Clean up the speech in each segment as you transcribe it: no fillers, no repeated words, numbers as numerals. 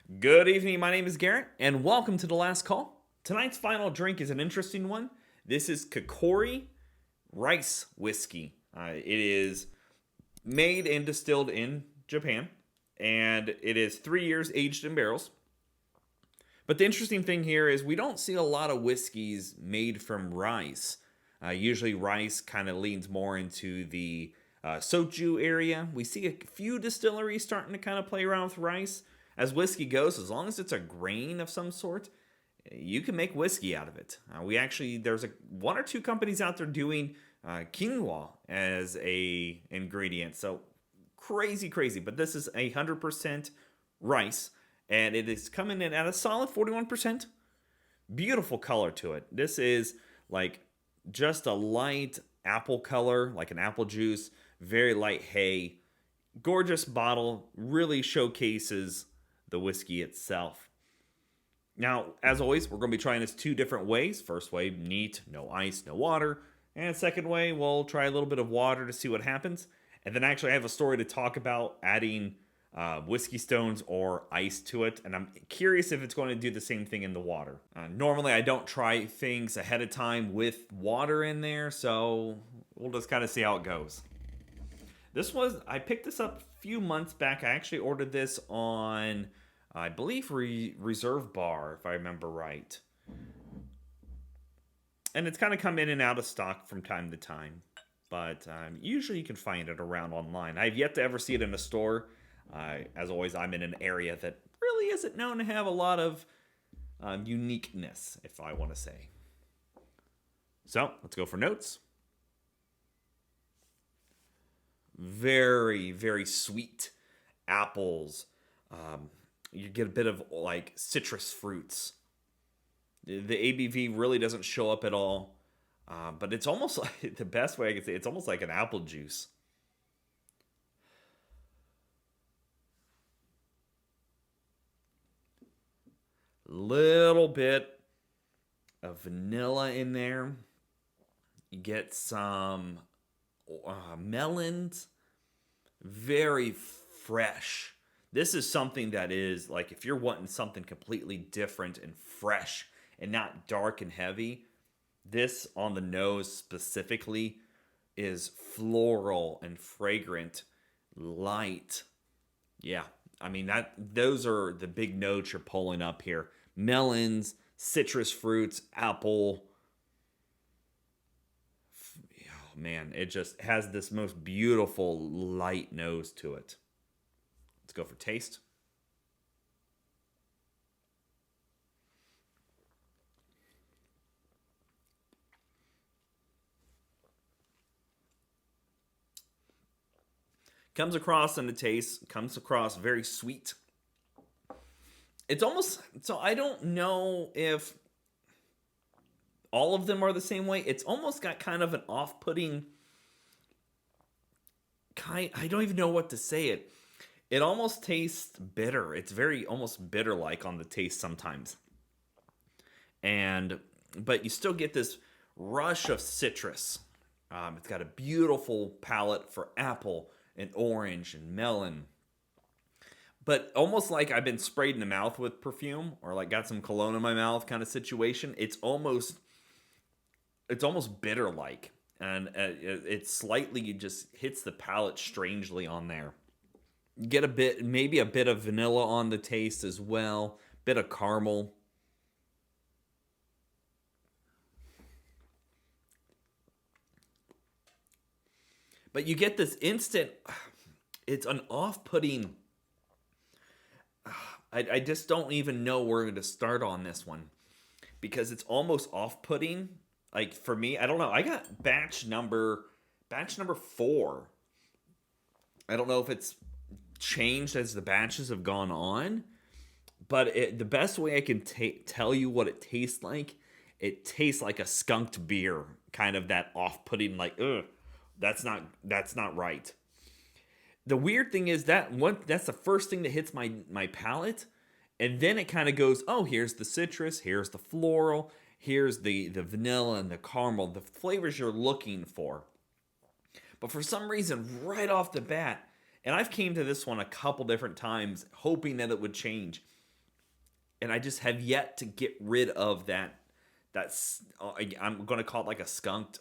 Good evening, my name is Garrett, and welcome to The Last Call. Tonight's final drink is an interesting one. This is Kikori Rice Whiskey. It is made and distilled in Japan, and it is 3 years aged in barrels. But the interesting thing here is we don't see a lot of whiskeys made from rice. Usually, rice kind of leans more into the soju area. We see a few distilleries starting to kind of play around with rice. As whiskey goes, as long as it's a grain of some sort, you can make whiskey out of it. There's one or two companies out there doing quinoa as a ingredient. So crazy, crazy. But this is 100% rice, and it is coming in at a solid 41%. Beautiful color to it. This is like just a light apple color, like an apple juice, very light hay. Gorgeous bottle, really showcases the whiskey itself. Now, as always, we're going to be trying this two different ways. First way, neat, no ice, no water. And second way, we'll try a little bit of water to see what happens. And then actually, I have a story to talk about adding whiskey stones or ice to it. And I'm curious if it's going to do the same thing in the water. Normally, I don't try things ahead of time with water in there. So we'll just kind of see how it goes. I picked this up a few months back. I actually ordered this on, I believe, Reserve Bar, if I remember right. And it's kind of come in and out of stock from time to time. But usually you can find it around online. I've yet to ever see it in a store. As always, I'm in an area that really isn't known to have a lot of uniqueness, if I want to say. So, let's go for notes. Very, very sweet apples. You get a bit of like citrus fruits. The ABV really doesn't show up at all, but it's almost like the best way I can say it's almost like an apple juice. Little bit of vanilla in there. You get some melons, very fresh. This is something that is like if you're wanting something completely different and fresh and not dark and heavy, this on the nose specifically is floral and fragrant, light. Yeah, I mean those are the big notes you're pulling up here. Melons, citrus fruits, apple. Man, it just has this most beautiful light nose to it. Let's go for taste. Comes across in the taste, comes across very sweet. It's almost, so I don't know if all of them are the same way. It's almost got kind of an off-putting kind. I don't even know what to say. It almost tastes bitter. It's very almost bitter-like on the taste sometimes, but you still get this rush of citrus. It's got a beautiful palate for apple and orange and melon, but almost like I've been sprayed in the mouth with perfume or like got some cologne in my mouth kind of situation. It's almost bitter like, and it slightly just hits the palate strangely on there. You get maybe a bit of vanilla on the taste as well, bit of caramel. But you get this instant, it's an off-putting, I just don't even know where to start on this one because it's almost off-putting. Like for me, I don't know. I got batch number 4. I don't know if it's changed as the batches have gone on, but the best way I can tell you what it tastes like a skunked beer, kind of that off-putting, like, ugh, that's not right. The weird thing is that's the first thing that hits my palate, and then it kind of goes, oh, here's the citrus, here's the floral, here's the vanilla and the caramel, the flavors you're looking for. But for some reason, right off the bat, and I've came to this one a couple different times hoping that it would change. and I just have yet to get rid of that. That's I'm going to call it like a skunked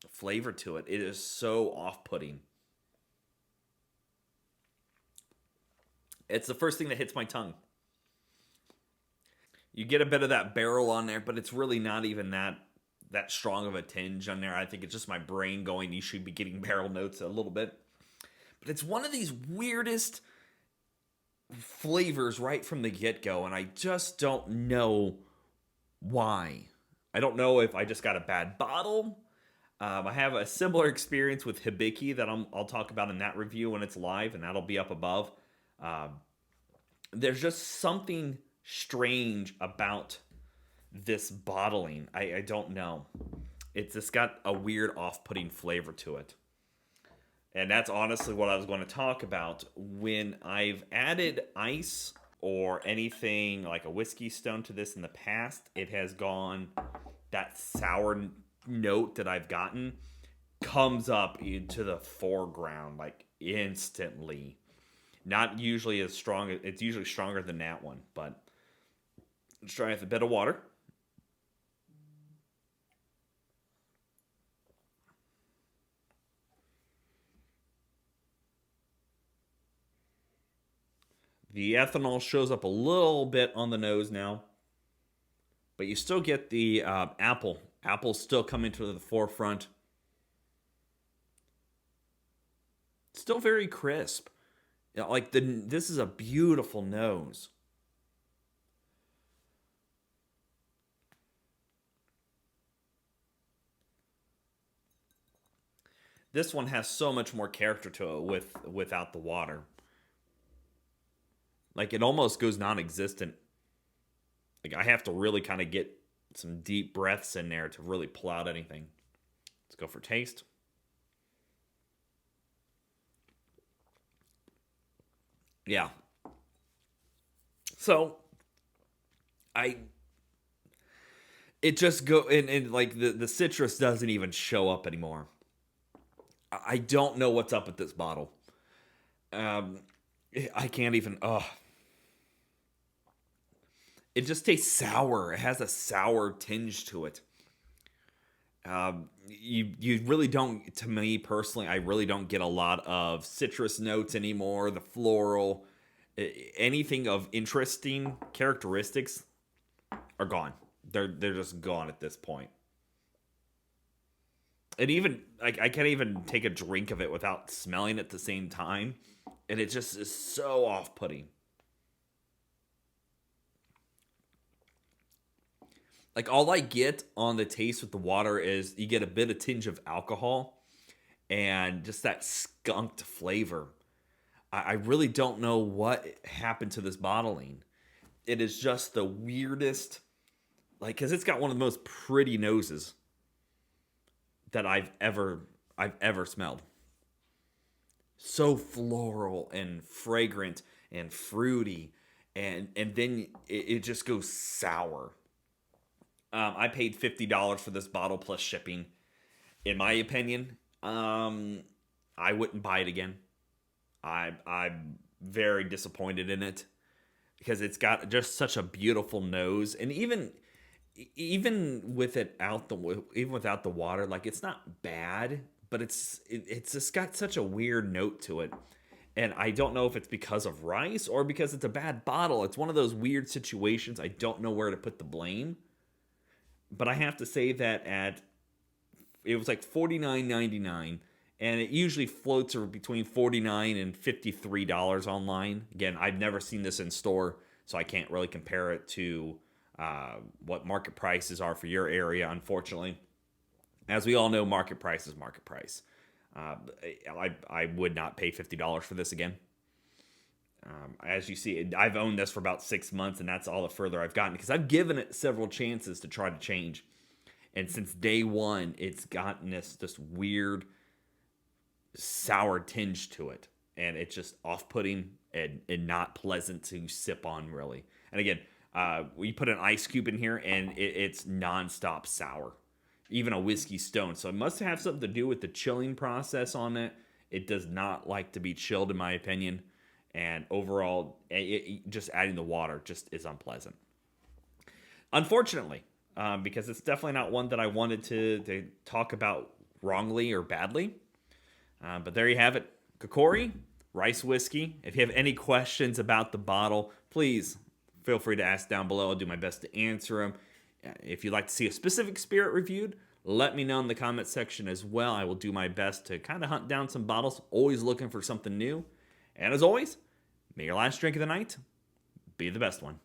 flavor to it. It is so off-putting. It's the first thing that hits my tongue. You get a bit of that barrel on there, but it's really not even that strong of a tinge on there. I think it's just my brain going, you should be getting barrel notes a little bit. But it's one of these weirdest flavors right from the get-go, and I just don't know why. I don't know if I just got a bad bottle. I have a similar experience with Hibiki that I'll talk about in that review when it's live, and that'll be up above. Um, there's just something strange about this bottling. I don't know. It's just got a weird off-putting flavor to it. And that's honestly what I was going to talk about. When I've added ice or anything like a whiskey stone to this in the past, it has gone, that sour note that I've gotten comes up into the foreground like instantly. Not usually as strong. It's usually stronger than that one, but let's try with a bit of water. The ethanol shows up a little bit on the nose now, but you still get the apple. Apple's still coming to the forefront. Still very crisp. You know, like this is a beautiful nose. This one has so much more character to it without the water. Like it almost goes non-existent. Like I have to really kind of get some deep breaths in there to really pull out anything. Let's go for taste. Yeah. So I it just go and like the citrus doesn't even show up anymore. I don't know what's up with this bottle. Um I can't even it just tastes sour. It has a sour tinge to it. You really don't, to me personally, I really don't get a lot of citrus notes anymore. The floral, anything of interesting characteristics are gone. They're just gone at this point. And even I can't even take a drink of it without smelling it at the same time, and it just is so off-putting. Like all I get on the taste with the water is you get a bit of tinge of alcohol and just that skunked flavor. I really don't know what happened to this bottling. It is just the weirdest, like, because it's got one of the most pretty noses that I've ever smelled. So floral and fragrant and fruity, and then it just goes sour. I paid $50 for this bottle plus shipping. In my opinion, I wouldn't buy it again. I'm very disappointed in it because it's got just such a beautiful nose, and even with it out the even without the water, like it's not bad, but it's just got such a weird note to it. And I don't know if it's because of rice or because it's a bad bottle. It's one of those weird situations. I don't know where to put the blame. But I have to say that it was like $49.99, and it usually floats between $49 and $53 online. Again, I've never seen this in store, so I can't really compare it to what market prices are for your area, unfortunately. As we all know, market price is market price. I would not pay $50 for this again. As you see, I've owned this for about 6 months, and that's all the further I've gotten because I've given it several chances to try to change. And since day one, it's gotten this weird sour tinge to it. And it's just off-putting and not pleasant to sip on, really. And again, we put an ice cube in here, and it's nonstop sour. Even a whiskey stone. So it must have something to do with the chilling process on it. It does not like to be chilled, in my opinion. and overall, just adding the water just is unpleasant. Unfortunately, because it's definitely not one that I wanted to talk about wrongly or badly. But there you have it. Kikori, rice whiskey. If you have any questions about the bottle, please feel free to ask down below. I'll do my best to answer them. If you'd like to see a specific spirit reviewed, let me know in the comment section as well. I will do my best to kind of hunt down some bottles, always looking for something new. And as always, may your last drink of the night be the best one.